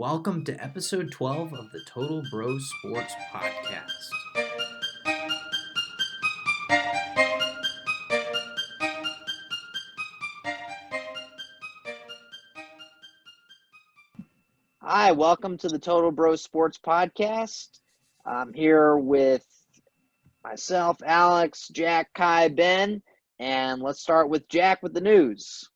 Welcome to episode 12 of the Total Bros Sports Podcast. Hi, welcome to the Total Bros Sports Podcast. I'm here with myself, Alex, Jack, Kai, Ben, and let's start with Jack with the news.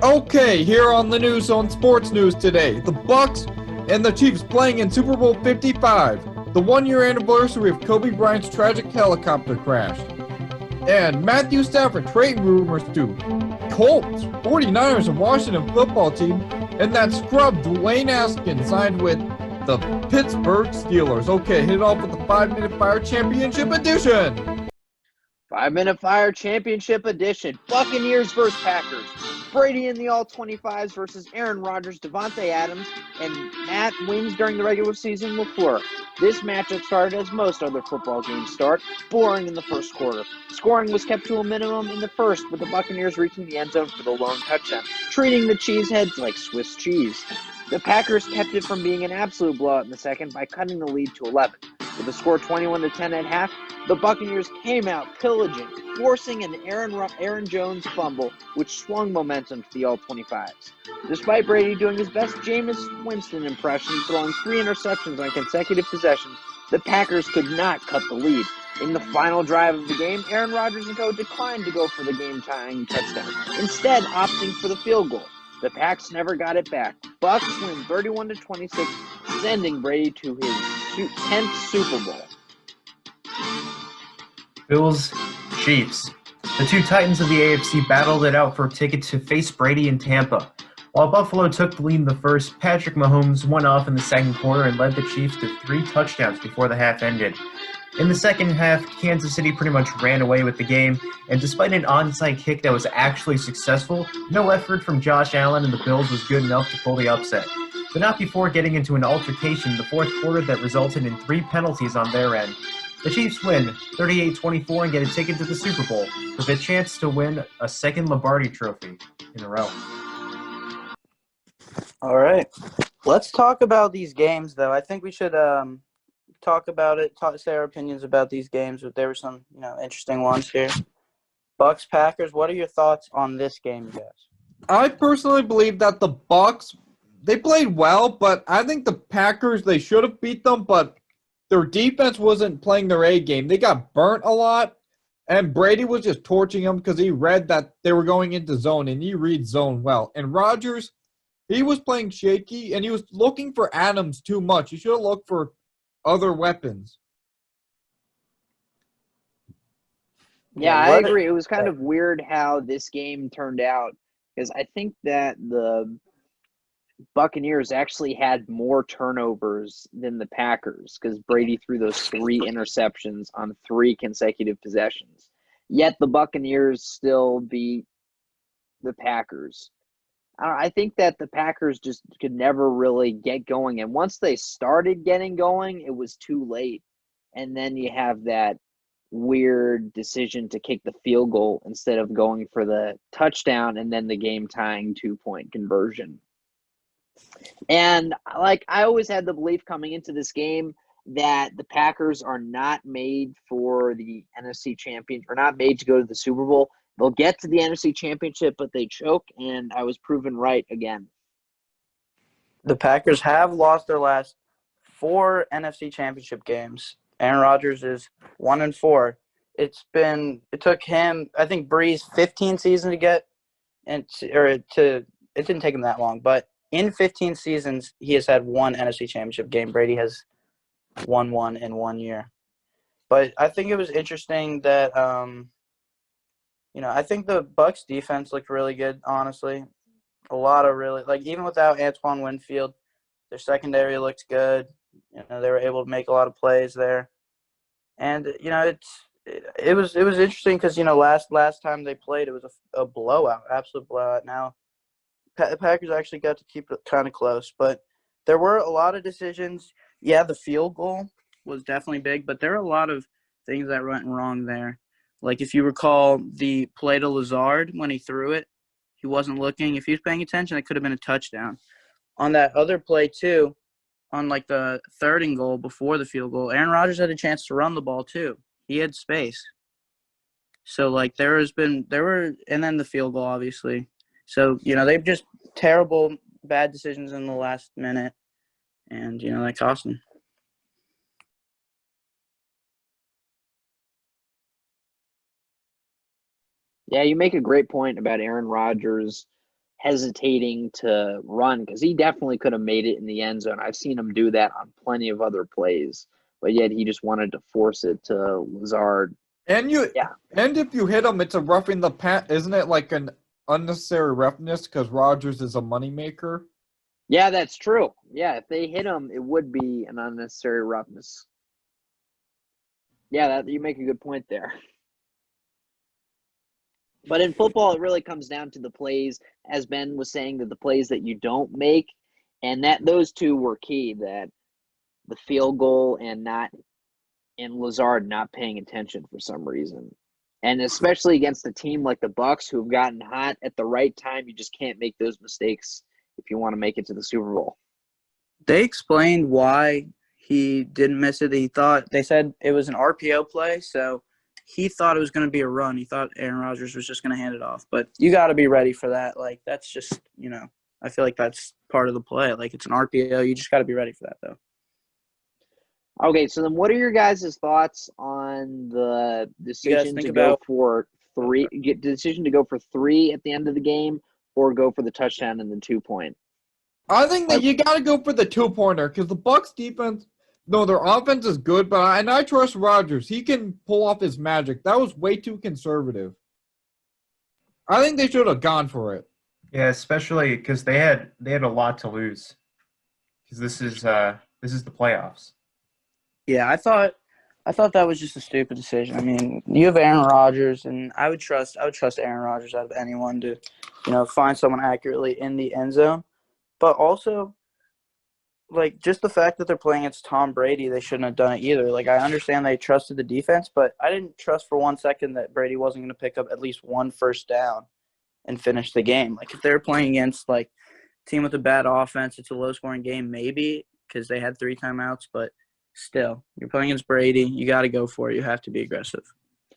Okay, here on the news on sports news today, the Bucks and the Chiefs playing in Super Bowl 55, the one-year anniversary of Kobe Bryant's tragic helicopter crash, and Matthew Stafford trade rumors to Colts, 49ers, and Washington football team, and that scrub Dwayne Haskins signed with the Pittsburgh Steelers. Okay, hit it off with the 5-Minute Fire Championship Edition. 5-Minute Fire Championship Edition. Buccaneers versus Packers. Brady in the All-25s versus Aaron Rodgers, Devontae Adams, and Matt wins during the regular season LaFleur. This matchup started as most other football games start, boring in the first quarter. Scoring was kept to a minimum in the first, with the Buccaneers reaching the end zone for the lone touchdown, treating the Cheeseheads like Swiss cheese. The Packers kept it from being an absolute blowout in the second by cutting the lead to 11. With the score 21-10 at half, the Buccaneers came out pillaging, forcing an Aaron Jones fumble, which swung momentum to the All-25s. Despite Brady doing his best Jameis Winston impression, throwing 3 interceptions on consecutive possessions, the Packers could not cut the lead. In the final drive of the game, Aaron Rodgers and co. declined to go for the game-tying touchdown, instead opting for the field goal. The Packs never got it back. Bucks win 31-26, sending Brady to his 10th Super Bowl. Bills, Chiefs. The two Titans of the AFC battled it out for a ticket to face Brady in Tampa. While Buffalo took the lead in the first, Patrick Mahomes went off in the second quarter and led the Chiefs to 3 touchdowns before the half ended. In the second half, Kansas City pretty much ran away with the game, and despite an onside kick that was actually successful, no effort from Josh Allen and the Bills was good enough to pull the upset. But not before getting into an altercation in the fourth quarter that resulted in 3 penalties on their end. The Chiefs win 38-24 and get a ticket to the Super Bowl, with a chance to win a second Lombardi trophy in a row. All right. Let's talk about these games, though. I think we should talk about it, say our opinions about these games. But there were some, interesting ones here. Bucks, Packers, what are your thoughts on this game, you guys? I personally believe that the Bucks, they played well, but I think the Packers, they should have beat them, but their defense wasn't playing their A game. They got burnt a lot, and Brady was just torching them because he read that they were going into zone, and he reads zone well. And Rodgers, he was playing shaky, and he was looking for Adams too much. He should have looked for other weapons. Yeah, I agree. It was kind of weird how this game turned out because I think that the Buccaneers actually had more turnovers than the Packers because Brady threw those 3 interceptions on 3 consecutive possessions. Yet the Buccaneers still beat the Packers. I think that the Packers just could never really get going. And once they started getting going, it was too late. And then you have that weird decision to kick the field goal instead of going for the touchdown and then the game-tying 2-point conversion. And, I always had the belief coming into this game that the Packers are not made for the NFC Championship, or not made to go to the Super Bowl. They'll get to the NFC Championship, but they choke, and I was proven right again. The Packers have lost their last 4 NFC Championship games. Aaron Rodgers is 1-4. It took him, I think, Breeze 15 seasons to get, it didn't take him that long, but in 15 seasons, he has had 1 NFC Championship game. Brady has won 1 in 1 year. But I think it was interesting that, I think the Bucs defense looked really good, honestly. A lot of really, even without Antoine Winfield, their secondary looked good. They were able to make a lot of plays there. And, it was interesting because, last time they played, it was a blowout, absolute blowout. Now, the Packers actually got to keep it kind of close. But there were a lot of decisions. Yeah, the field goal was definitely big, but there are a lot of things that went wrong there. Like, if you recall the play to Lazard when he threw it, he wasn't looking. If he was paying attention, it could have been a touchdown. On that other play, too, on like the 3rd and goal before the field goal, Aaron Rodgers had a chance to run the ball too. He had space. So like and then the field goal obviously. So, they've just terrible bad decisions in the last minute, and that cost them. Yeah, you make a great point about Aaron Rodgers hesitating to run because he definitely could have made it in the end zone. I've seen him do that on plenty of other plays, but yet he just wanted to force it to Lazard. And if you hit him, it's a roughing the pat. Isn't it like an unnecessary roughness because Rodgers is a moneymaker? Yeah, that's true. Yeah, if they hit him, it would be an unnecessary roughness. Yeah, you make a good point there. But in football, it really comes down to the plays, as Ben was saying, that the plays that you don't make, and that those two were key, that the field goal and Lazard not paying attention for some reason. And especially against a team like the Bucs who've gotten hot at the right time, you just can't make those mistakes if you want to make it to the Super Bowl. They explained why he didn't miss it. They said it was an RPO play, so he thought it was going to be a run. He thought Aaron Rodgers was just going to hand it off. But you got to be ready for that. Like, that's just, I feel like that's part of the play. Like, it's an RPO. You just got to be ready for that, though. Okay, so then what are your guys' thoughts on the decision to go for 3 at the end of the game or go for the touchdown and the 2-point? I think that you got to go for the 2-pointer because the Bucs defense – no, their offense is good, but I trust Rodgers. He can pull off his magic. That was way too conservative. I think they should have gone for it. Yeah, especially because they had a lot to lose. Because this is the playoffs. Yeah, I thought that was just a stupid decision. I mean, you have Aaron Rodgers, and I would trust Aaron Rodgers out of anyone to, find someone accurately in the end zone. But also, like, just the fact that they're playing against Tom Brady, they shouldn't have done it either. Like, I understand they trusted the defense, but I didn't trust for 1 second that Brady wasn't going to pick up at least 1 first down and finish the game. Like, if they're playing against, like, a team with a bad offense, it's a low-scoring game, maybe, because they had 3 timeouts. But still, you're playing against Brady. You got to go for it. You have to be aggressive.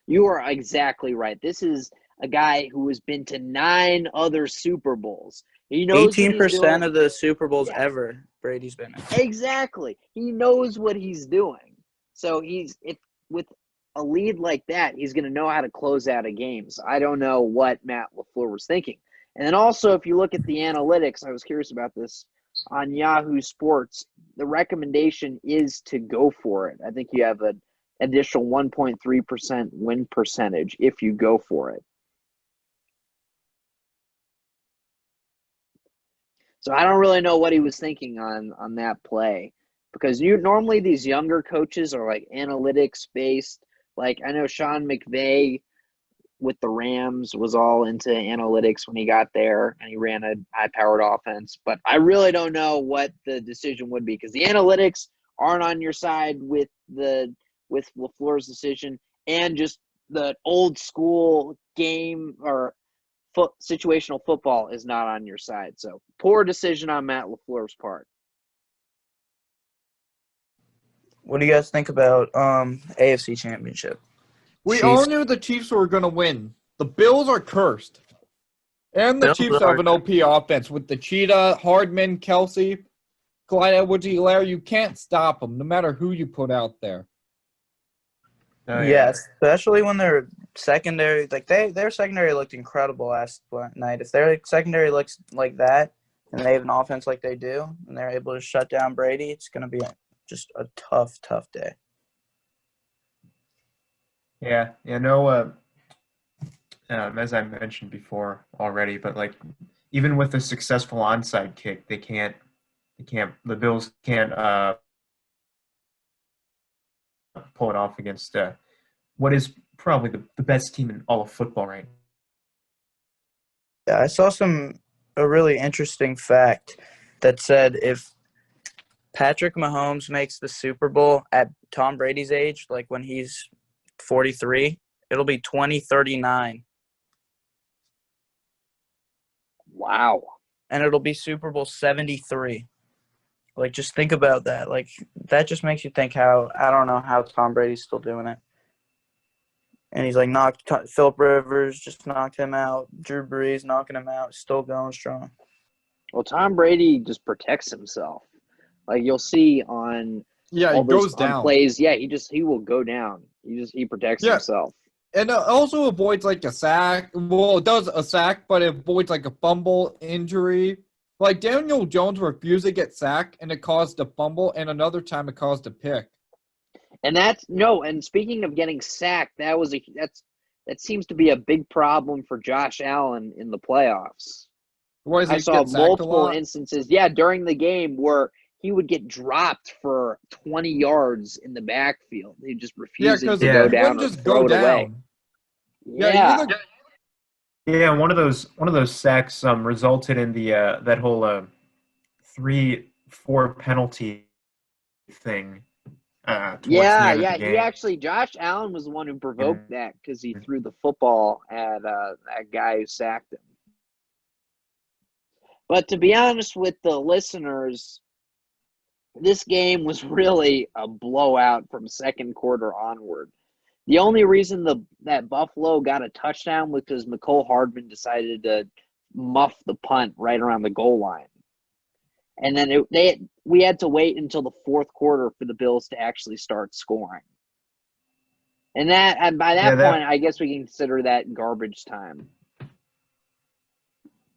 You are exactly right. This is a guy who has been to 9 other Super Bowls. He knows 18% of the Super Bowls ever Brady's been in. Exactly. He knows what he's doing. So with a lead like that, he's going to know how to close out a game. So I don't know what Matt LaFleur was thinking. And then also, if you look at the analytics, I was curious about this on Yahoo Sports, the recommendation is to go for it. I think you have an additional 1.3% win percentage if you go for it. So I don't really know what he was thinking on that play, because normally these younger coaches are like analytics based. Like, I know Sean McVay with the Rams was all into analytics when he got there and he ran a high powered offense, but I really don't know what the decision would be, because the analytics aren't on your side with LaFleur's decision, and just the old school game or situational football is not on your side. So poor decision on Matt LaFleur's part. What do you guys think about AFC Championship? We all knew the Chiefs were going to win. The Bills are cursed. And the Chiefs have an OP offense with the Cheetah, Hardman, Kelsey, Clyde Edwards-Helaire. You can't stop them no matter who you put out there. Oh, yeah, especially when their secondary, like their secondary looked incredible last night. If their secondary looks like that and they have an offense like they do and they're able to shut down Brady, it's going to be just a tough day. Yeah, as I mentioned before already, but like even with a successful onside kick, the Bills can't pull it off against what is probably the best team in all of football right now. Yeah, I saw a really interesting fact that said if Patrick Mahomes makes the Super Bowl at Tom Brady's age, like when he's 43, it'll be 2039. Wow. And it'll be Super Bowl 73. Like, just think about that. Like, that just makes you think I don't know how Tom Brady's still doing it. And he's like Philip Rivers just knocked him out. Drew Brees knocking him out. Still going strong. Well, Tom Brady just protects himself. Like you'll see on Yeah, all he those goes on down. plays. Yeah, he will go down. He protects Yeah. himself. And it also avoids like a sack. Well, it does a sack, but it avoids like a fumble injury. Like Daniel Jones refused to get sacked, and it caused a fumble, and another time it caused a pick. And and speaking of getting sacked, that seems to be a big problem for Josh Allen in the playoffs. Why does I he saw get sacked a multiple lot? instances, during the game where he would get dropped for 20 yards in the backfield. He just Yeah, refusing because to he go Yeah. down wouldn't or just throw go it away. down. Yeah. Yeah, one of those sacks resulted in the that whole 3-4 penalty thing towards the end of the game. Josh Allen was the one who provoked And that because he threw the football at that guy who sacked him. But to be honest with the listeners, this game was really a blowout from second quarter onward. The only reason that Buffalo got a touchdown was because McCole Hardman decided to muff the punt right around the goal line. And then we had to wait until the fourth quarter for the Bills to actually start scoring. And by that point, I guess we can consider that garbage time.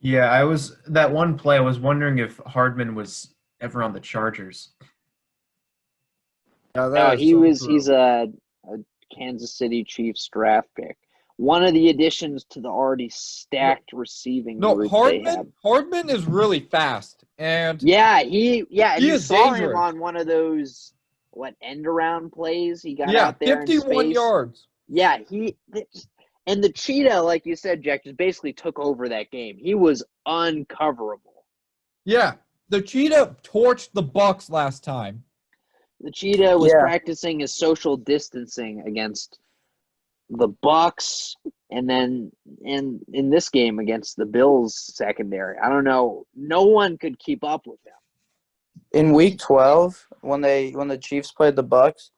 Yeah, that one play. I was wondering if Hardman was ever on the Chargers. Yeah, No, that is so true. he's a Kansas City Chiefs draft pick. One of the additions to the already stacked receiving group they have. Hardman is really fast, and and you is saw him dangerous. on one of those end around plays. He got out there 51 in space. yards. Yeah, and the cheetah, like you said, Jack, just basically took over that game. He was uncoverable. Yeah, the cheetah torched the Bucks last time. The cheetah was practicing his social distancing against the Bucks, and then in this game against the Bills secondary. I don't know. No one could keep up with him. In Week 12, when the Chiefs played the Bucks,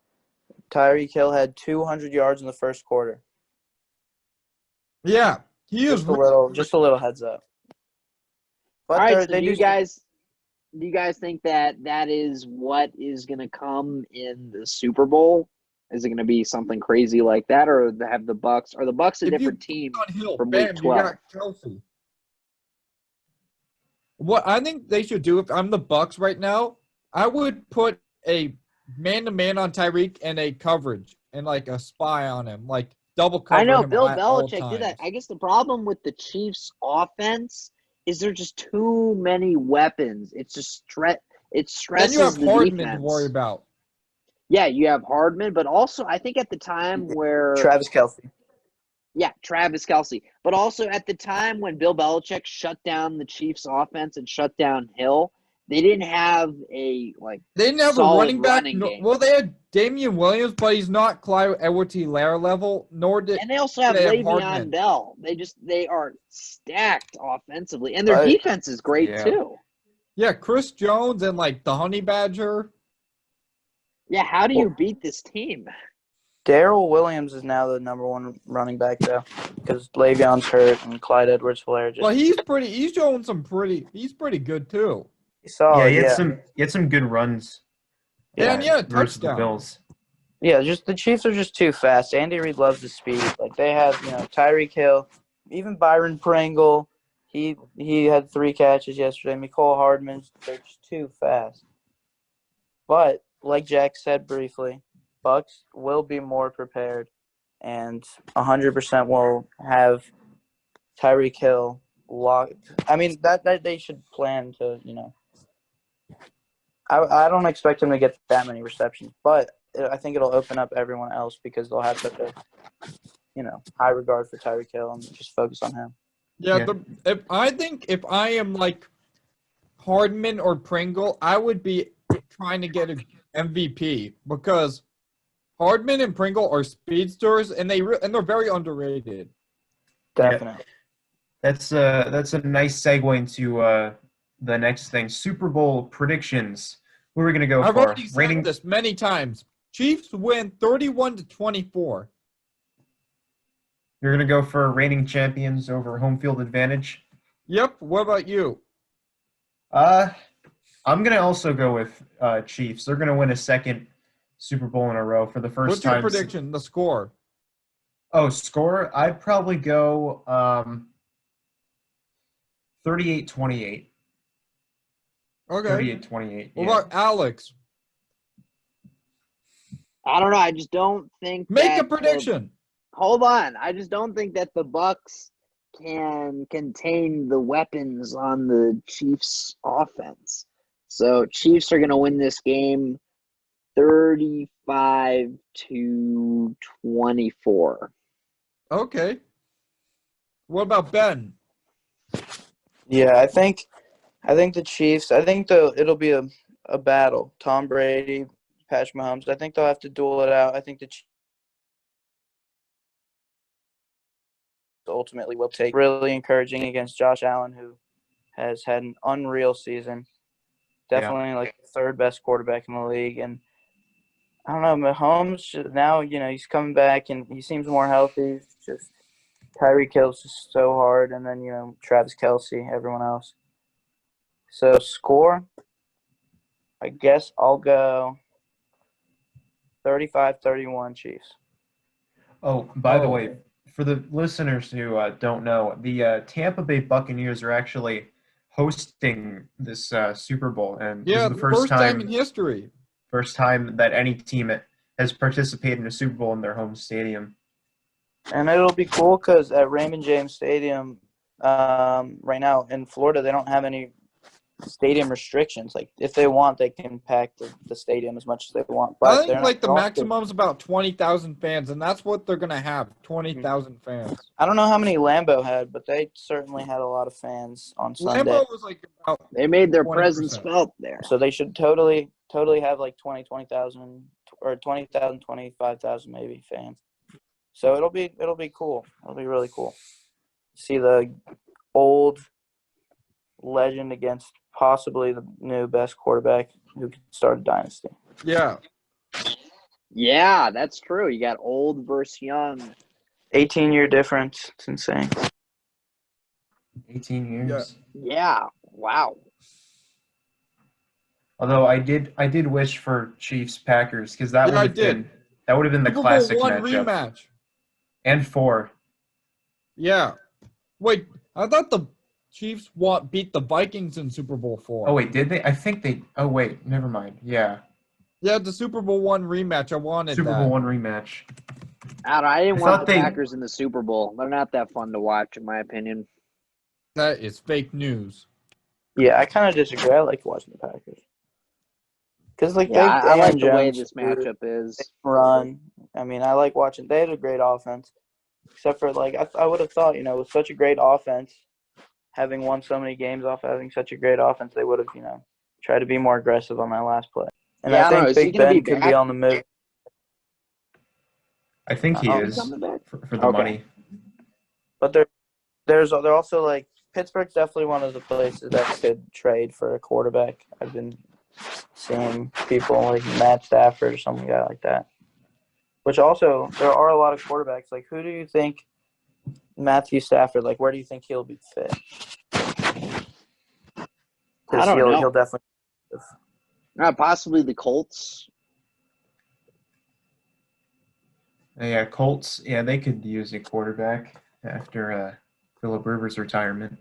Tyreek Hill had 200 yards in the first quarter. Yeah, he is just a little heads up. But all right, so do you guys think that is what is going to come in the Super Bowl? Is it going to be something crazy like that, or have the Bucks? Are the Bucks a different team from Week 12? You got Kelsey. What I think they should do, if I'm the Bucks right now, I would put a man-to-man on Tyreek and a coverage and like a spy on him, like double cover. I know him Bill at all Belichick did that. times. I guess the problem with the Chiefs' offense is there's just too many weapons. It stresses Then you have the Hardman defense to worry about. Yeah, you have Hardman, but also I think at the time where Travis Kelce. Yeah, Travis Kelce. But also at the time when Bill Belichick shut down the Chiefs' offense and shut down Hill, they didn't have They didn't have a running back. Well, they had Damian Williams, but he's not Clyde Edwards-Helaire level. And they also have Le'Veon Bell. They are stacked offensively, and their defense is great too. Yeah, Chris Jones and like the Honey Badger. Yeah, how do you beat this team? Darrell Williams is now the number one running back though, because Le'Veon's hurt and Clyde Edwards-Helaire just. Well, he's showing he's pretty good too. Solid, he had some good runs. Versus the Bills. Yeah, just the Chiefs are just too fast. Andy Reid loves the speed. Like they have, Tyreek Hill, even Byron Pringle. He had 3 catches yesterday. Mecole Hardman, they're just too fast. But like Jack said briefly, Bucks will be more prepared, and 100% will have Tyreek Hill locked. I mean that they should plan to, I don't expect him to get that many receptions, but I think it'll open up everyone else because they'll have such a, high regard for Tyreek Hill and just focus on him. Yeah. If I am like Hardman or Pringle, I would be trying to get an MVP because Hardman and Pringle are speedsters and they're very underrated. Definitely. Yeah. That's a nice segue into the next thing. Super Bowl predictions. Who are we going to go I've for? already said this many times. Chiefs win 31-24. You're going to go for reigning champions over home field advantage? Yep. What about you? I'm going to also go with Chiefs. They're going to win a second Super Bowl in a row for the first What's time. your prediction? The score? Oh, score? I'd probably go 38-28. Okay. 38-28. What Yeah. about Alex? I don't know. I just don't think Make a prediction. Hold on. I just don't think that the Bucks can contain the weapons on the Chiefs offense. So Chiefs are going to win this game 35-24. Okay. What about Ben? Yeah, I think the Chiefs. I think it'll be a battle. Tom Brady, Patrick Mahomes. I think they'll have to duel it out. I think the Chiefs ultimately will take. Really encouraging against Josh Allen, who has had an unreal season. Definitely like the third best quarterback in the league. And I don't know, Mahomes now, he's coming back and he seems more healthy. Just Tyreek Hill's just so hard, and then Travis Kelce, everyone else. So score, I guess I'll go 35-31 Chiefs. Oh, by the way, for the listeners who don't know, the Tampa Bay Buccaneers are actually hosting this Super Bowl, and this is the first time in history. First time that any team has participated in a Super Bowl in their home stadium. And it'll be cool because at Raymond James Stadium right now in Florida, they don't have any stadium restrictions. Like, if they want, they can pack the stadium as much as they want. But I think the maximum is about 20,000 fans, and that's what they're going to have, 20,000 fans. I don't know how many Lambeau had, but they certainly had a lot of fans on Sunday. Lambeau was about they made their 20%. presence felt there. So they should totally have like 20,000 or 20,000, 25,000 maybe fans. So it'll be cool. It'll be really cool. See the old legend against possibly the new best quarterback who could start a dynasty. Yeah. Yeah, that's true. You got old versus young. 18-year difference. It's insane. 18 years. Yeah. Wow. Although I did wish for Chiefs Packers because that would have been the Super classic Bowl I matchup. Rematch. And 4. Yeah. Wait, I thought the Chiefs beat the Vikings in Super Bowl 4. Oh wait, did they? I think they. Oh wait, never mind. Yeah. Yeah, the Super Bowl I rematch. I wanted Super that. Bowl I rematch. I didn't want the Packers in the Super Bowl. They're not that fun to watch, in my opinion. That is fake news. Yeah, I kind of disagree. I like watching the Packers. Because, I like the way this matchup is. Run. I mean, I like watching. They had a great offense. Except for, I would have thought, with such a great offense, having won so many games off having such a great offense, they would have, tried to be more aggressive on that last play. And I think Big Ben could be on the move. I think he is for the money. But they're also, Pittsburgh's definitely one of the places that could trade for a quarterback. I've been seeing people like Matt Stafford or some guy like that. Which also, there are a lot of quarterbacks. Like, who do you think Matthew Stafford, where do you think he'll be fit? I don't know. He'll definitely. Possibly the Colts. Yeah, Colts. Yeah, they could use a quarterback after Phillip Rivers' retirement.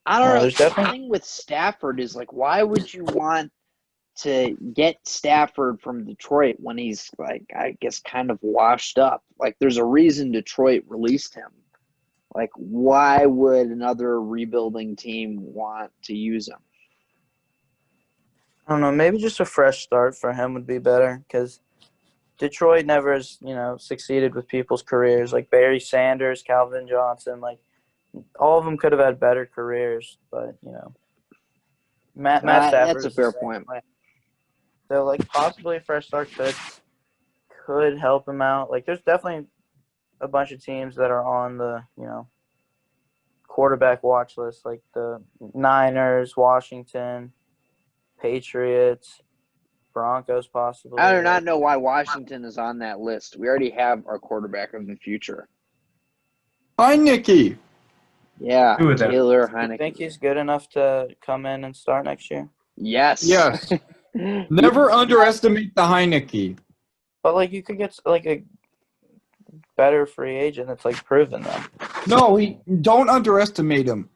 I don't know. The thing with Stafford is, why would you want to get Stafford from Detroit when he's, I guess, kind of washed up? There's a reason Detroit released him. Why would another rebuilding team want to use him? I don't know. Maybe just a fresh start for him would be better because Detroit never has, succeeded with people's careers. Like Barry Sanders, Calvin Johnson, all of them could have had better careers. But, Matt Stafford. That's a fair point. So, possibly a fresh start could help him out. There's definitely a bunch of teams that are on the, quarterback watch list, like the Niners, Washington, Patriots, Broncos possibly. I do not know why Washington is on that list. We already have our quarterback of the future. Heineke. Yeah, Two of them. Taylor Do you Heineke. think he's good enough to come in and start next year? Yes. Yes. Never underestimate the Heineke. But like you could get like a better free agent that's like proven though. No, don't underestimate him.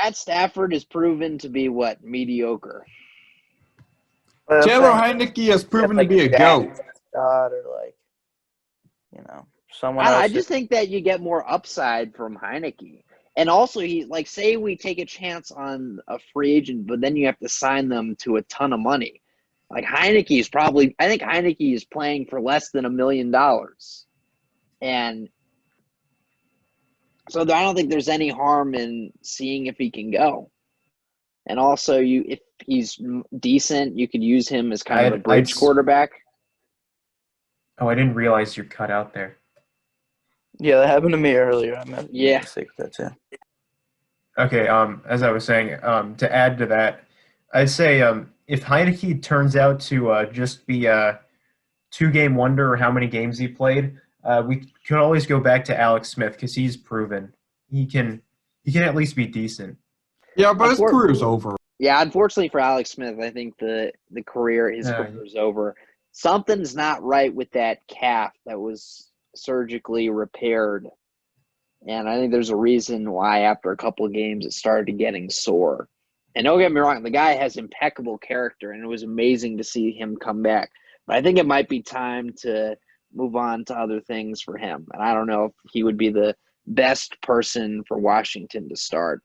Matt Stafford is proven to be what? Mediocre. But I'm Taylor saying, Heineke has proven like to be a Dak goat. Prescott or like someone else. I just think that you get more upside from Heineke. And also, say we take a chance on a free agent, but then you have to sign them to a ton of money. Like I think Heineke is playing for less than $1 million. And so I don't think there's any harm in seeing if he can go. And also, if he's decent, you could use him as kind of a bridge quarterback. Oh, I didn't realize you're cut out there. Yeah, that happened to me earlier. I made a mistake with that too. Okay, as I was saying, to add to that, I'd say if Heineke turns out to just be a 2-game wonder or how many games he played, we could always go back to Alex Smith because he's proven he can at least be decent. Yeah, but his career's over. Yeah, unfortunately for Alex Smith, I think his career is over. Something's not right with that calf that was surgically repaired. And I think there's a reason why after a couple of games it started getting sore. And don't get me wrong, the guy has impeccable character, and it was amazing to see him come back. But I think it might be time to move on to other things for him. And I don't know if he would be the best person for Washington to start.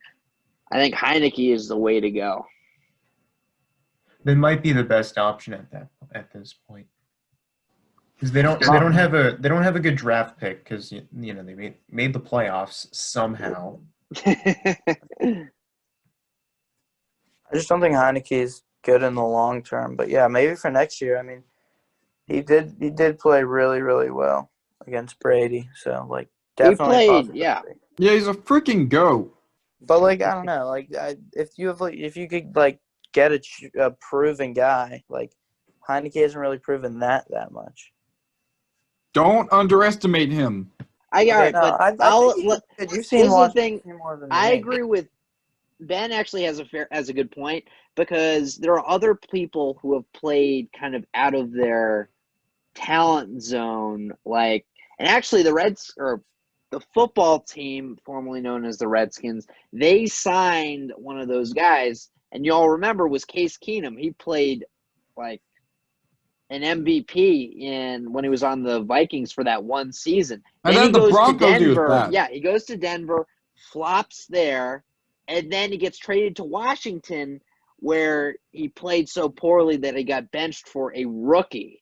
I think Heineke is the way to go. They might be the best option at this point. Because they don't have a good draft pick because they made the playoffs somehow. I just don't think Heineke is good in the long term. But yeah, maybe for next year. I mean, he did play really, really well against Brady. So like definitely he played, yeah. Yeah, he's a freaking goat. But like I don't know, like if you could like get a proven guy, like Heineke hasn't really proven that much. Don't underestimate him. You've seen more than I me. agree with Ben. Actually, has a good point because there are other people who have played kind of out of their talent zone, and actually the football team formerly known as the Redskins, they signed one of those guys, and you all remember was Case Keenum. He played like an MVP when he was on the Vikings for that one season. And then he the goes Broncos, to Denver. he was bad. Yeah, he goes to Denver, flops there, and then he gets traded to Washington where he played so poorly that he got benched for a rookie.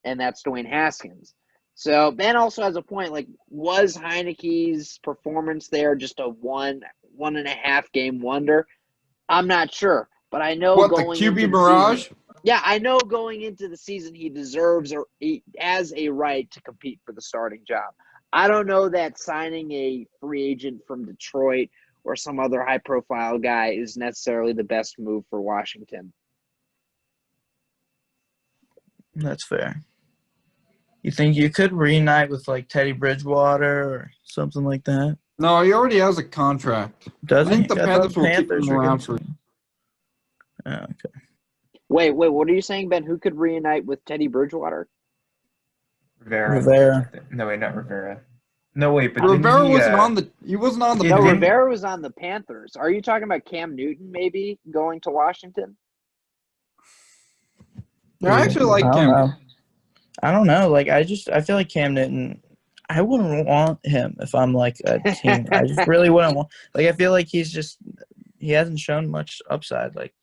And that's Dwayne Haskins. So Ben also has a point. Like, was Heineke's performance there just a one and a half game wonder? I'm not sure, but I know the going QB into Mirage? Season, yeah, I know going into the season he deserves or he has a right to compete for the starting job. I don't know that signing a free agent from Detroit or some other high-profile guy is necessarily the best move for Washington. That's fair. You think you could reunite with like Teddy Bridgewater or something like that? No, he already has a contract. Does he? I think the Panthers will keep him around for. Oh, okay. Wait, what are you saying, Ben? Who could reunite with Teddy Bridgewater? Rivera. No, wait, not Rivera. No, wait, but Rivera wasn't on the. He wasn't on the. No, Rivera was on the Panthers. Are you talking about Cam Newton maybe going to Washington? I actually like Cam. I don't know. Like, I feel like Cam Newton. I wouldn't want him if I'm like a team. I just really wouldn't want. Like, I feel like he hasn't shown much upside. Like,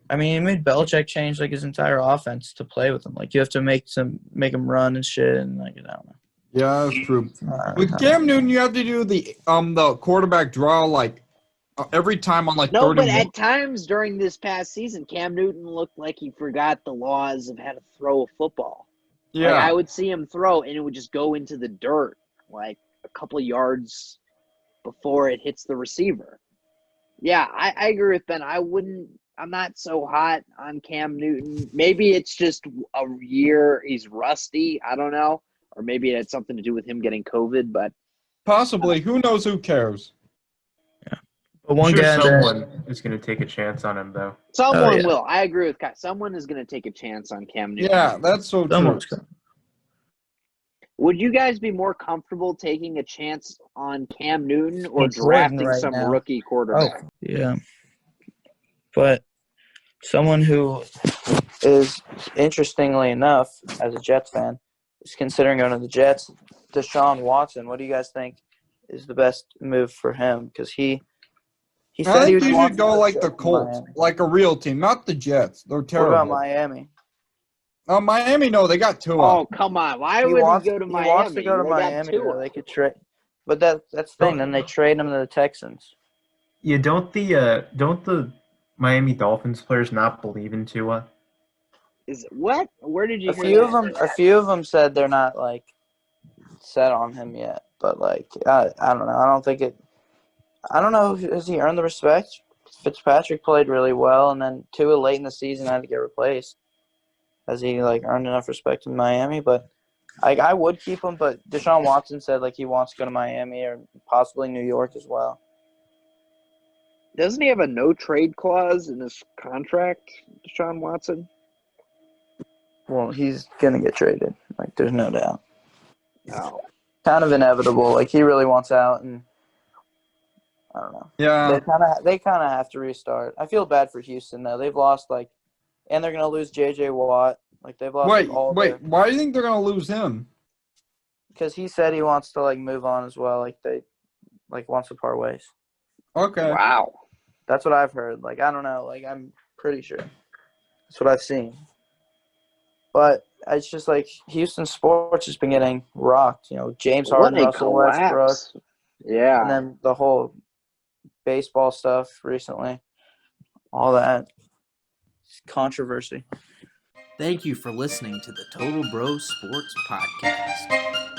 I mean, he made Belichick change like his entire offense to play with him. Like, you have to make him run and shit, and like, I don't know. Yeah, that's true. With Cam Newton, you have to do the quarterback draw like every time on like 31. No, but at times during this past season, Cam Newton looked like he forgot the laws of how to throw a football. Yeah, like, I would see him throw, and it would just go into the dirt like a couple of yards before it hits the receiver. Yeah, I agree with Ben. I wouldn't I'm not so hot on Cam Newton. Maybe it's just a year he's rusty. I don't know. Or maybe it had something to do with him getting COVID. But Possibly. Who knows? Who cares? But I'm one sure guy that someone is going to take a chance on him, though. someone yeah. will. I agree with Kai. Someone is going to take a chance on Cam Newton. Yeah, that's so true. someone's coming. Would you guys be more comfortable taking a chance on Cam Newton or It's drafting Jordan right some now. rookie quarterback? Yeah. But someone who Is interestingly enough, as a Jets fan, is considering going to the Jets. Deshaun Watson. What do you guys think is the best move for him? Because he I said he think would you want should go to like go the to Colts, Miami. like a real team, not the Jets. They're What terrible. about Miami? Miami, no, they got Tua. Oh, come on. Why He would wants, he go to he Miami? wants to go to They got Miami. Tua. Or they could trade, but that's the thing. Then they trade him to the Texans. Yeah, don't the Miami Dolphins players not believe in Tua? Is what? Where did you A hear few that? a few of them said they're not like set on him yet. But like I don't know. I don't think it. I don't know. Has he earned the respect? Fitzpatrick played really well, and then Tua late in the season had to get replaced. Has he like earned enough respect in Miami? But I would keep him. But Deshaun Watson said like he wants to go to Miami or possibly New York as well. Doesn't he have a no trade clause in his contract, Deshaun Watson? Well, he's gonna get traded. Like there's no doubt. No. Kind of inevitable. Like he really wants out, and I don't know. Yeah. They kind of have to restart. I feel bad for Houston though. They've lost and they're gonna lose J.J. Watt. Like they've lost Wait, all wait. Why do you think they're gonna lose him? because he said he wants to move on as well. Like they wants to part ways. Okay. Wow. That's what I've heard. Like I don't know. Like I'm pretty sure. That's what I've seen. But it's just Houston sports has been getting rocked. James Harden, What a Russell Westbrook, collapse. Yeah. and then the whole baseball stuff recently. All that controversy. Thank you for listening to the Total Bro Sports Podcast.